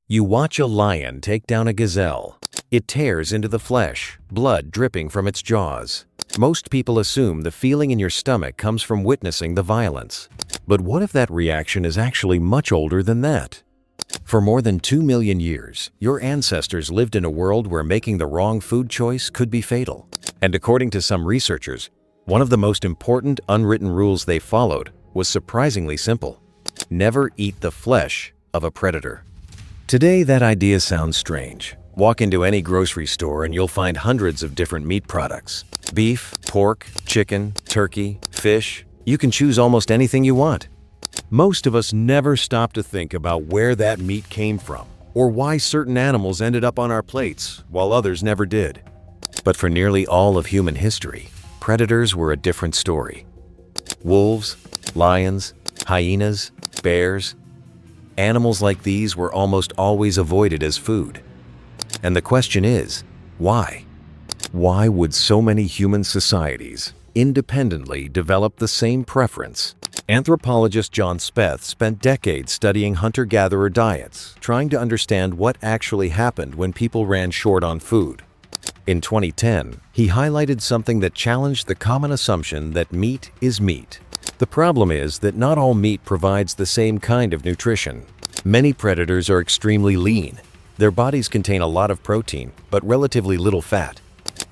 You watch a lion take down a gazelle. It tears into the flesh, blood dripping from its jaws. Most people assume the feeling in your stomach comes from witnessing the violence. But what if that reaction is actually much older than that? For more than 2 million years, your ancestors lived in a world where making the wrong food choice could be fatal. And according to some researchers, one of the most important unwritten rules they followed was surprisingly simple: never eat the flesh of a predator. Today, that idea sounds strange. Walk into any grocery store and you'll find hundreds of different meat products. Beef, pork, chicken, turkey, fish. You can choose almost anything you want. Most of us never stop to think about where that meat came from or why certain animals ended up on our plates while others never did. But for nearly all of human history, predators were a different story. Wolves, lions, hyenas, bears. Animals like these were almost always avoided as food. And the question is, why? Why would so many human societies independently develop the same preference? Anthropologist John Speth spent decades studying hunter-gatherer diets, trying to understand what actually happened when people ran short on food. In 2010, he highlighted something that challenged the common assumption that meat is meat. The problem is that not all meat provides the same kind of nutrition. Many predators are extremely lean. Their bodies contain a lot of protein, but relatively little fat.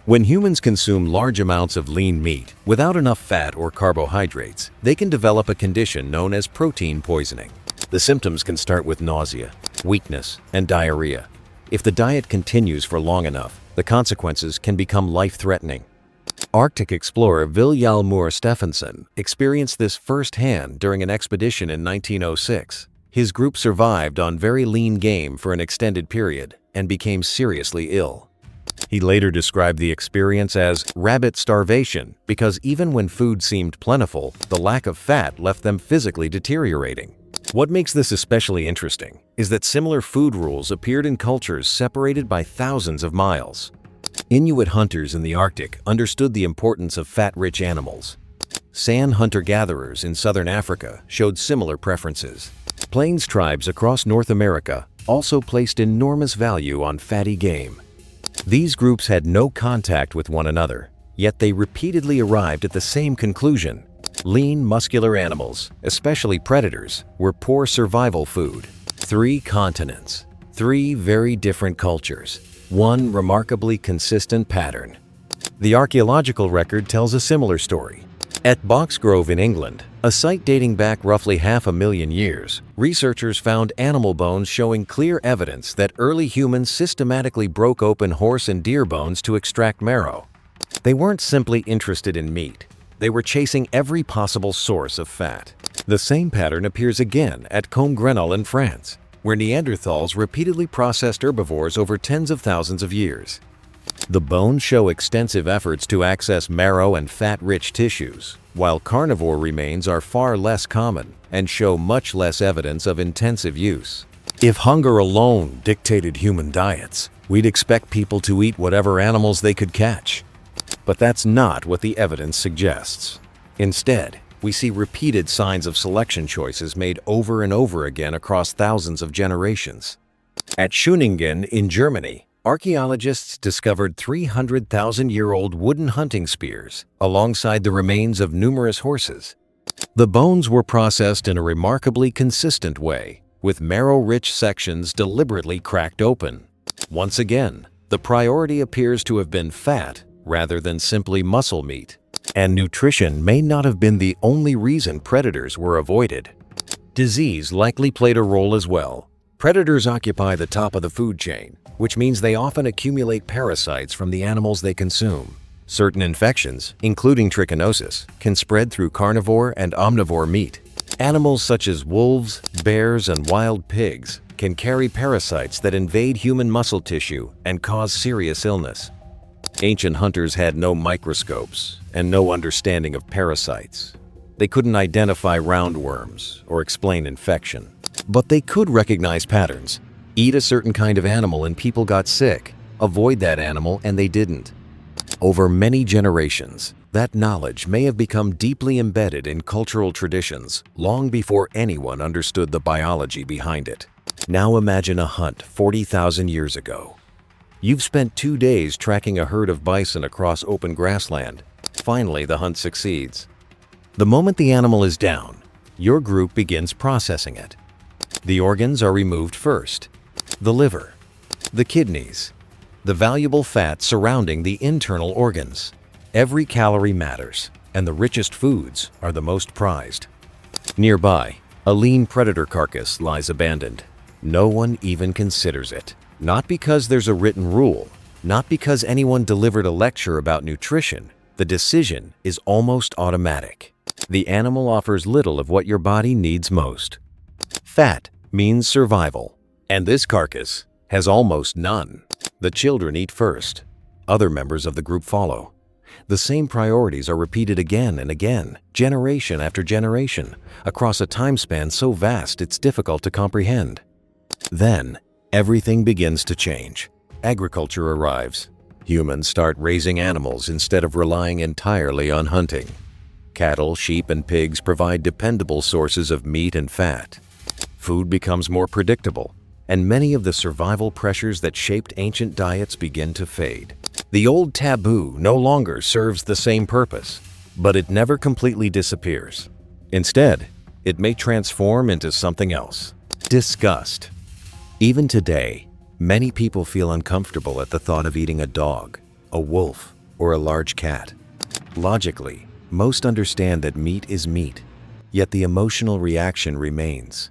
When humans consume large amounts of lean meat without enough fat or carbohydrates, they can develop a condition known as protein poisoning. The symptoms can start with nausea, weakness, and diarrhea. If the diet continues for long enough, the consequences can become life-threatening. Arctic explorer Vilhjalmur Stephenson experienced this firsthand during an expedition in 1906. His group survived on very lean game for an extended period and became seriously ill. He later described the experience as rabbit starvation because even when food seemed plentiful, the lack of fat left them physically deteriorating. What makes this especially interesting is that similar food rules appeared in cultures separated by thousands of miles. Inuit hunters in the Arctic understood the importance of fat-rich animals. San hunter-gatherers in southern Africa showed similar preferences. Plains tribes across North America also placed enormous value on fatty game. These groups had no contact with one another, yet they repeatedly arrived at the same conclusion. Lean, muscular animals, especially predators, were poor survival food. 3 continents, 3 very different cultures, one remarkably consistent pattern. The archaeological record tells a similar story. At Boxgrove in England, a site dating back roughly 500,000 years, researchers found animal bones showing clear evidence that early humans systematically broke open horse and deer bones to extract marrow. They weren't simply interested in meat. They were chasing every possible source of fat. The same pattern appears again at Combe-Grenelle in France, where Neanderthals repeatedly processed herbivores over tens of thousands of years. The bones show extensive efforts to access marrow and fat-rich tissues, while carnivore remains are far less common and show much less evidence of intensive use. If hunger alone dictated human diets, we'd expect people to eat whatever animals they could catch. But that's not what the evidence suggests. Instead, we see repeated signs of selection choices made over and over again across thousands of generations. At Schöningen in Germany, archaeologists discovered 300,000-year-old wooden hunting spears alongside the remains of numerous horses. The bones were processed in a remarkably consistent way, with marrow-rich sections deliberately cracked open. Once again, the priority appears to have been fat rather than simply muscle meat. And nutrition may not have been the only reason predators were avoided. Disease likely played a role as well. Predators occupy the top of the food chain, which means they often accumulate parasites from the animals they consume. Certain infections, including trichinosis, can spread through carnivore and omnivore meat. Animals such as wolves, bears, and wild pigs can carry parasites that invade human muscle tissue and cause serious illness. Ancient hunters had no microscopes and no understanding of parasites. They couldn't identify roundworms or explain infection. But they could recognize patterns. Eat a certain kind of animal and people got sick. Avoid that animal and they didn't. Over many generations, that knowledge may have become deeply embedded in cultural traditions long before anyone understood the biology behind it. Now imagine a hunt 40,000 years ago. You've spent 2 days tracking a herd of bison across open grassland. Finally, the hunt succeeds. The moment the animal is down, your group begins processing it. The organs are removed first: the liver, the kidneys, the valuable fat surrounding the internal organs. Every calorie matters, and the richest foods are the most prized. Nearby, a lean predator carcass lies abandoned. No one even considers it. Not because there's a written rule, not because anyone delivered a lecture about nutrition. The decision is almost automatic. The animal offers little of what your body needs most. Fat means survival, and this carcass has almost none. The children eat first. Other members of the group follow. The same priorities are repeated again and again, generation after generation, across a time span so vast it's difficult to comprehend. Then, everything begins to change. Agriculture arrives. Humans start raising animals instead of relying entirely on hunting. Cattle, sheep, and pigs provide dependable sources of meat and fat. Food becomes more predictable, and many of the survival pressures that shaped ancient diets begin to fade. The old taboo no longer serves the same purpose, but it never completely disappears. Instead, it may transform into something else: disgust. Even today, many people feel uncomfortable at the thought of eating a dog, a wolf, or a large cat. Logically, most understand that meat is meat, yet the emotional reaction remains.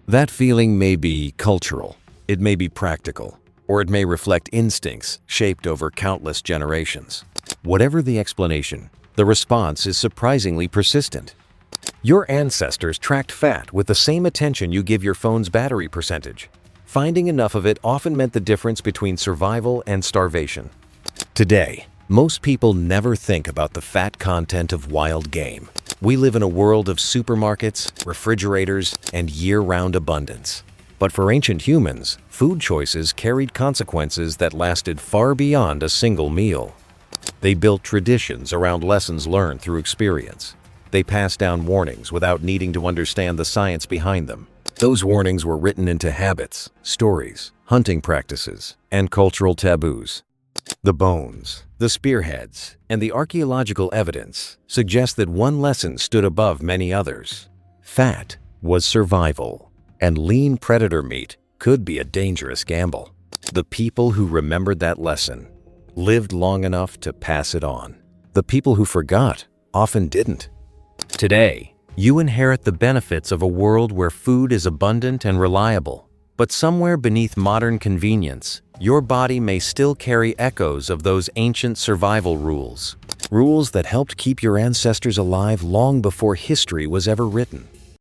That feeling may be cultural, it may be practical, or it may reflect instincts shaped over countless generations. Whatever the explanation, the response is surprisingly persistent. Your ancestors tracked fat with the same attention you give your phone's battery percentage. Finding enough of it often meant the difference between survival and starvation. Today, most people never think about the fat content of wild game. We live in a world of supermarkets, refrigerators, and year-round abundance. But for ancient humans, food choices carried consequences that lasted far beyond a single meal. They built traditions around lessons learned through experience. They passed down warnings without needing to understand the science behind them. Those warnings were written into habits, stories, hunting practices, and cultural taboos. The bones, the spearheads, and the archaeological evidence suggest that one lesson stood above many others. Fat was survival, and lean predator meat could be a dangerous gamble. The people who remembered that lesson lived long enough to pass it on. The people who forgot often didn't. Today, you inherit the benefits of a world where food is abundant and reliable. But somewhere beneath modern convenience, your body may still carry echoes of those ancient survival rules. Rules that helped keep your ancestors alive long before history was ever written.